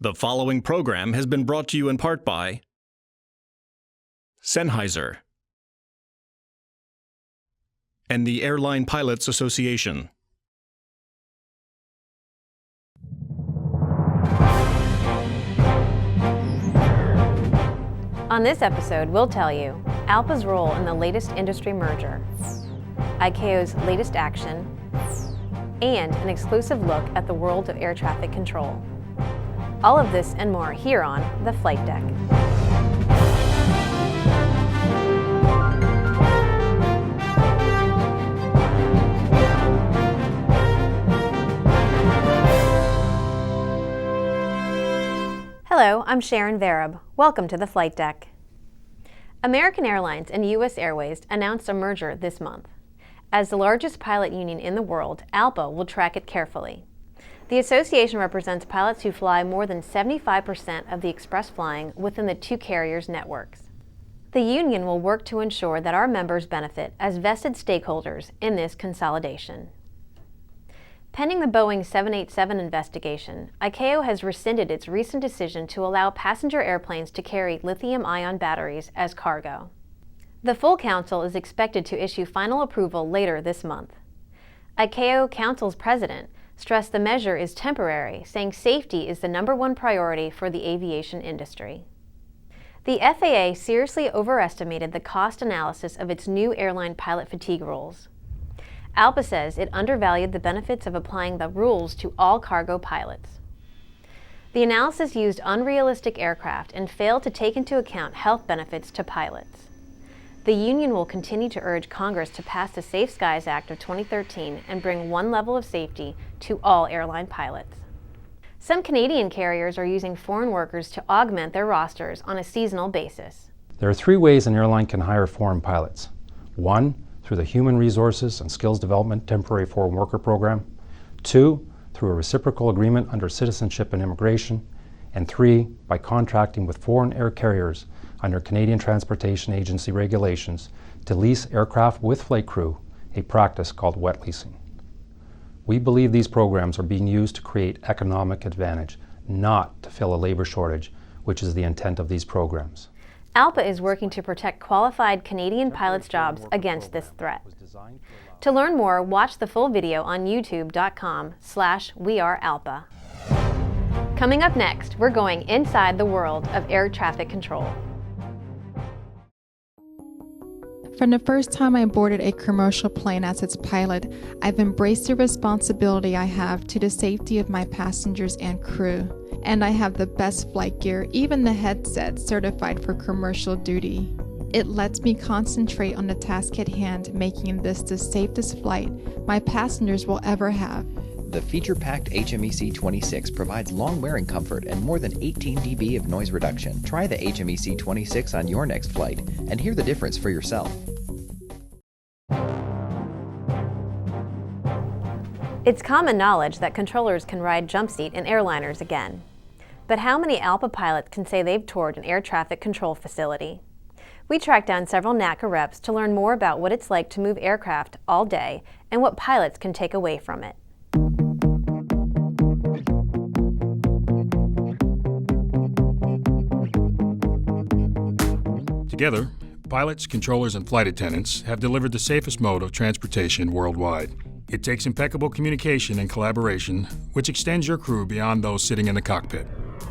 The following program has been brought to you in part by Sennheiser and the Airline Pilots Association. On this episode, we'll tell you ALPA's role in the latest industry merger, ICAO's latest action, and an exclusive look at the world of air traffic control. All of this and more here on the Flight Deck. Hello, I'm Sharon Varab. Welcome to the Flight Deck. American Airlines and U.S. Airways announced a merger this month. As the largest pilot union in the world, ALPA will track it carefully. The association represents pilots who fly more than 75% of the express flying within the two carriers' networks. The union will work to ensure that our members benefit as vested stakeholders in this consolidation. Pending the Boeing 787 investigation, ICAO has rescinded its recent decision to allow passenger airplanes to carry lithium-ion batteries as cargo. The full council is expected to issue final approval later this month. ICAO Council's president stressed the measure is temporary, saying safety is the #1 priority for the aviation industry. The FAA seriously overestimated the cost analysis of its new airline pilot fatigue rules. ALPA says it undervalued the benefits of applying the rules to all cargo pilots. The analysis used unrealistic aircraft and failed to take into account health benefits to pilots. The union will continue to urge Congress to pass the Safe Skies Act of 2013 and bring one level of safety to all airline pilots. Some Canadian carriers are using foreign workers to augment their rosters on a seasonal basis. There are 3 ways an airline can hire foreign pilots. 1, through the Human Resources and Skills Development Temporary Foreign Worker Program. 2, through a reciprocal agreement under Citizenship and Immigration. And 3, by contracting with foreign air carriers under Canadian Transportation Agency regulations to lease aircraft with flight crew, a practice called wet leasing. We believe these programs are being used to create economic advantage, not to fill a labor shortage, which is the intent of these programs. ALPA is working to protect qualified Canadian pilots' jobs against this threat. To learn more, watch the full video on youtube.com/wearealpa. Coming up next, we're going inside the world of air traffic control. From the first time I boarded a commercial plane as its pilot, I've embraced the responsibility I have to the safety of my passengers and crew. And I have the best flight gear, even the headset certified for commercial duty. It lets me concentrate on the task at hand, making this the safest flight my passengers will ever have. The feature-packed HMEC 26 provides long wearing comfort and more than 18 dB of noise reduction. Try the HMEC 26 on your next flight and hear the difference for yourself. It's common knowledge that controllers can ride jump seat in airliners again. But how many ALPA pilots can say they've toured an air traffic control facility? We tracked down several NACA reps to learn more about what it's like to move aircraft all day and what pilots can take away from it. Together, pilots, controllers, and flight attendants have delivered the safest mode of transportation worldwide. It takes impeccable communication and collaboration, which extends your crew beyond those sitting in the cockpit.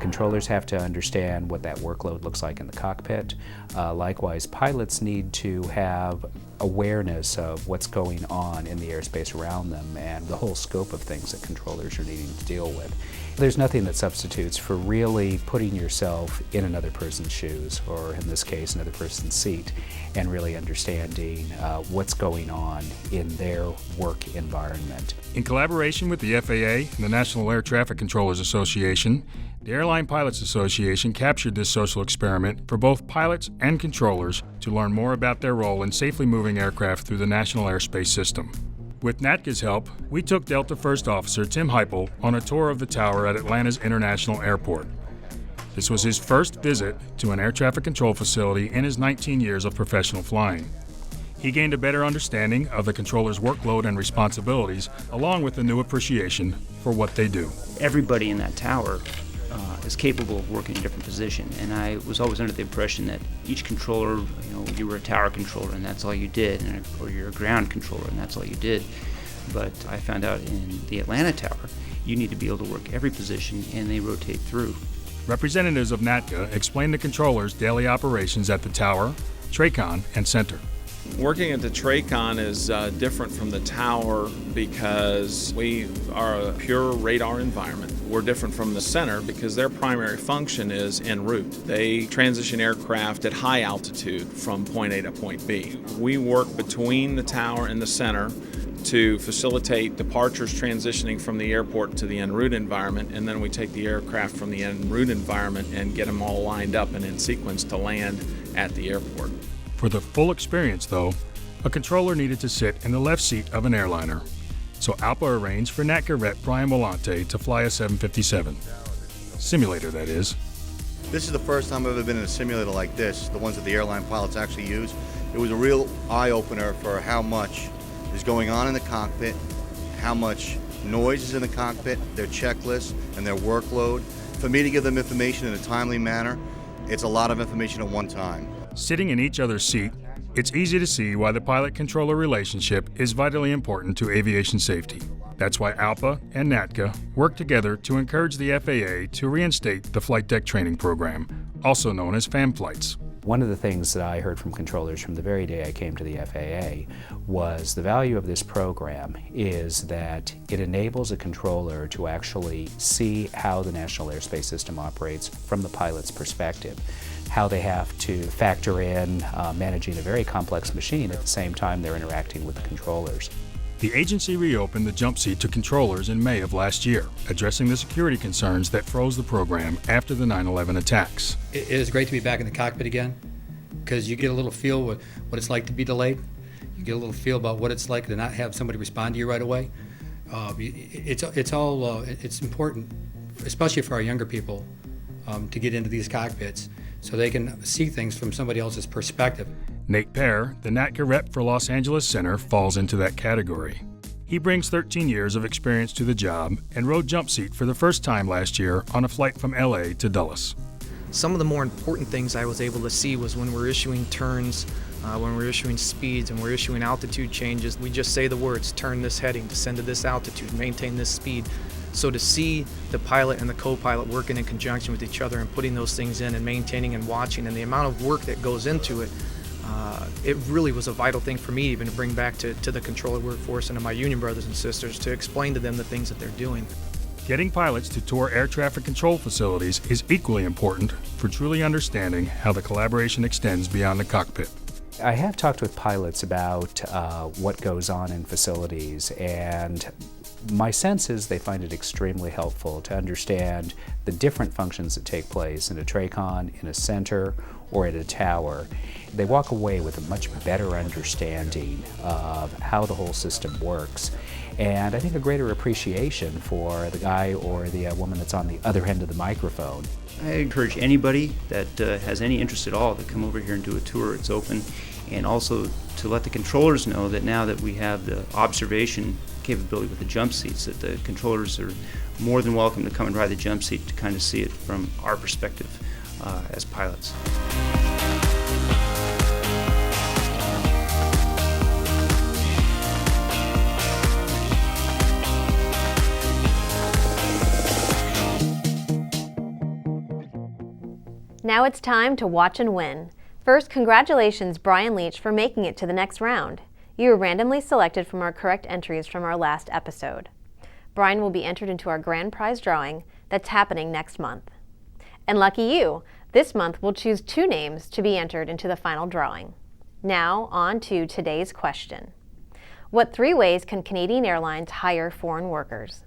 Controllers have to understand what that workload looks like in the cockpit. Likewise, pilots need to have awareness of what's going on in the airspace around them and the whole scope of things that controllers are needing to deal with. There's nothing that substitutes for really putting yourself in another person's shoes, or in this case, another person's seat, and really understanding what's going on in their work environment. In collaboration with the FAA and the National Air Traffic Controllers Association, the Airline Pilots Association captured this social experiment for both pilots and controllers to learn more about their role in safely moving aircraft through the national airspace system. With NATCA's help, we took Delta First Officer Tim Heupel on a tour of the tower at Atlanta's International Airport. This was his first visit to an air traffic control facility in his 19 years of professional flying. He gained a better understanding of the controller's workload and responsibilities, along with a new appreciation for what they do. Everybody in that tower is capable of working in a different position. And I was always under the impression that each controller, you were a tower controller and that's all you did, or you're a ground controller and that's all you did. But I found out in the Atlanta tower, you need to be able to work every position and they rotate through. Representatives of NATCA explained the controller's daily operations at the tower, TRACON, and center. Working at the TRACON is different from the tower because we are a pure radar environment. We're different from the center because their primary function is en route. They transition aircraft at high altitude from point A to point B. We work between the tower and the center to facilitate departures transitioning from the airport to the en route environment, and then we take the aircraft from the en route environment and get them all lined up and in sequence to land at the airport. For the full experience, though, a controller needed to sit in the left seat of an airliner. So ALPA arranged for NATCA Rep Brian Volante to fly a 757. Simulator, that is. This is the first time I've ever been in a simulator like this, the ones that the airline pilots actually use. It was a real eye-opener for how much is going on in the cockpit, how much noise is in the cockpit, their checklist, and their workload. For me to give them information in a timely manner, it's a lot of information at one time. Sitting in each other's seat, it's easy to see why the pilot-controller relationship is vitally important to aviation safety. That's why ALPA and NATCA work together to encourage the FAA to reinstate the FlightDeck training program, also known as FAM flights. One of the things that I heard from controllers from the very day I came to the FAA was the value of this program is that it enables a controller to actually see how the National Airspace System operates from the pilot's perspective, how they have to factor in managing a very complex machine at the same time they're interacting with the controllers. The agency reopened the jump seat to controllers in May of last year, addressing the security concerns that froze the program after the 9/11 attacks. It is great to be back in the cockpit again because you get a little feel what it's like to be delayed. You get a little feel about what it's like to not have somebody respond to you right away. It's important, especially for our younger people, to get into these cockpits so they can see things from somebody else's perspective. Nate Pear, the NATCA rep for Los Angeles Center, falls into that category. He brings 13 years of experience to the job and rode jump seat for the first time last year on a flight from LA to Dulles. Some of the more important things I was able to see was when we're issuing turns, when we're issuing speeds, and we're issuing altitude changes. We just say the words, turn this heading, descend to this altitude, maintain this speed. So to see the pilot and the co-pilot working in conjunction with each other and putting those things in and maintaining and watching, and the amount of work that goes into it, it really was a vital thing for me even to bring back to the controller workforce and to my union brothers and sisters to explain to them the things that they're doing. Getting pilots to tour air traffic control facilities is equally important for truly understanding how the collaboration extends beyond the cockpit. I have talked with pilots about what goes on in facilities, and my sense is they find it extremely helpful to understand the different functions that take place in a TRACON, in a center, or at a tower. They walk away with a much better understanding of how the whole system works, and I think a greater appreciation for the guy or the woman that's on the other end of the microphone. I encourage anybody that has any interest at all to come over here and do a tour. It's open, and also to let the controllers know that now that we have the observation capability with the jump seats, that the controllers are more than welcome to come and ride the jump seat to kind of see it from our perspective as pilots. Now it's time to watch and win. First, congratulations, Brian Leach, for making it to the next round. You were randomly selected from our correct entries from our last episode. Brian will be entered into our grand prize drawing that's happening next month. And lucky you, this month we'll choose 2 names to be entered into the final drawing. Now, on to today's question. What 3 ways can Canadian Airlines hire foreign workers?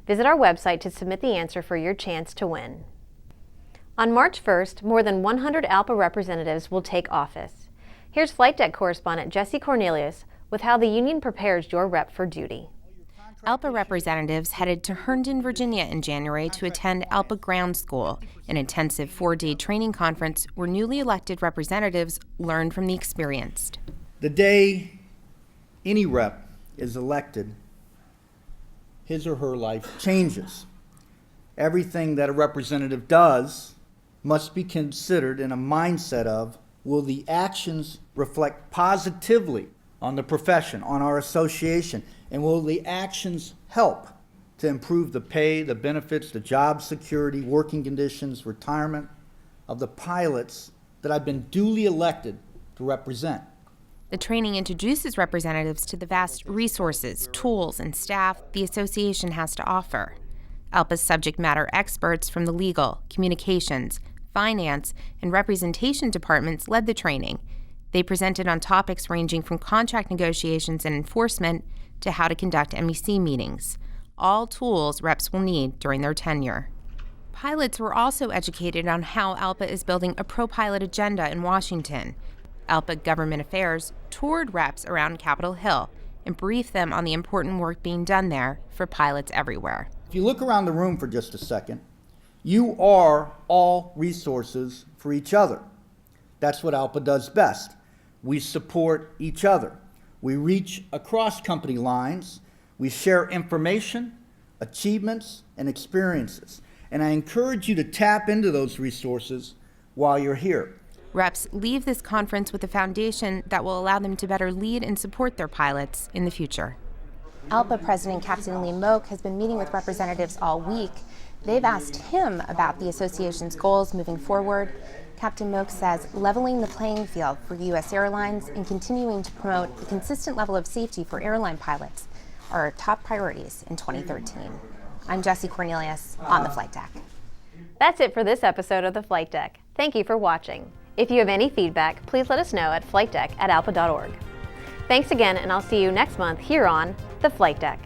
Visit our website to submit the answer for your chance to win. On March 1st, more than 100 ALPA representatives will take office. Here's FlightDeck correspondent Jesse Cornelius with how the union prepares your rep for duty. ALPA representatives headed to Herndon, Virginia in January to attend ALPA Ground School, an intensive 4-day training conference where newly elected representatives learn from the experienced. The day any rep is elected, his or her life changes. everything that a representative does must be considered in a mindset of, will the actions reflect positively on the profession, on our association, and will the actions help to improve the pay, the benefits, the job security, working conditions, retirement of the pilots that I've been duly elected to represent. The training introduces representatives to the vast resources, tools, and staff the association has to offer. ALPA's subject matter experts from the legal, communications, finance, and representation departments led the training. They presented on topics ranging from contract negotiations and enforcement to how to conduct MEC meetings, all tools reps will need during their tenure. Pilots were also educated on how ALPA is building a pro-pilot agenda in Washington. ALPA Government Affairs toured reps around Capitol Hill and briefed them on the important work being done there for pilots everywhere. If you look around the room for just a second, you are all resources for each other. That's what ALPA does best. We support each other. We reach across company lines. We share information, achievements, and experiences. And I encourage you to tap into those resources while you're here. Reps leave this conference with a foundation that will allow them to better lead and support their pilots in the future. ALPA President Captain Lee Moak has been meeting with representatives all week. They've asked him about the association's goals moving forward. Captain Moak says leveling the playing field for U.S. airlines and continuing to promote a consistent level of safety for airline pilots are our top priorities in 2013. I'm Jessie Cornelius on the Flight Deck. That's it for this episode of the Flight Deck. Thank you for watching. If you have any feedback, please let us know at flightdeck@alpa.org. Thanks again, and I'll see you next month here on the Flight Deck.